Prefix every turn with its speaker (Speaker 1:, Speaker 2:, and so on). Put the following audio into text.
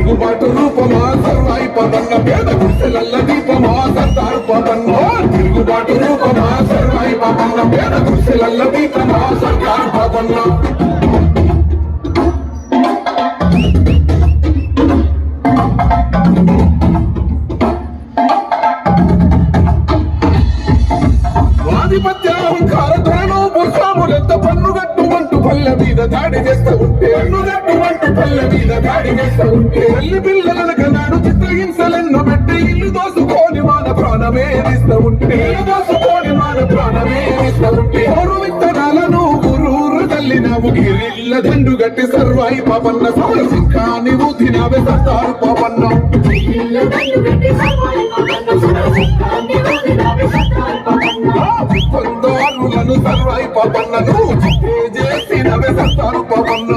Speaker 1: తిరుగుబాటు రూపమా సర్వాయి పదన్న పేద గుడిసెలల్ల దీపమా సర్దారు పదన్న తిరుగుబాటు రూపమా సర్వాయి పదన్న పేద గుడిసెలల్ల దీపమా సర్దారు పదన్న అహంకార ధరను భూస్వాములెంత పన్నుగట్టుమంటూ పల్లె మీద దాడి చేస్తూ ఉంటే పన్నుగట్టుమంటూ పల్లె మీద దాడి చేస్తూ ఉంటే తల్లి పిల్లలను కన్నాడు చిత్రహింసలెన్నో పెట్టి ఇల్లు దోసుకోని మన ప్రాణమే ఇస్తూ ఉంటే ఇల్లు దోసుకోని మన ప్రాణమే ఇస్తూ ఉంటే ఓరు విత్తనాలను ఊరూరు తల్లినావు గిరిల్ల దండు గట్టి సర్వాయి పాపన్న సౌర సింహాన్ని ఊదినావే సర్దారు పాపన్న కొందరులను సర్వాయి పాపన్నను చేసినవే సర్దారు పాపన్న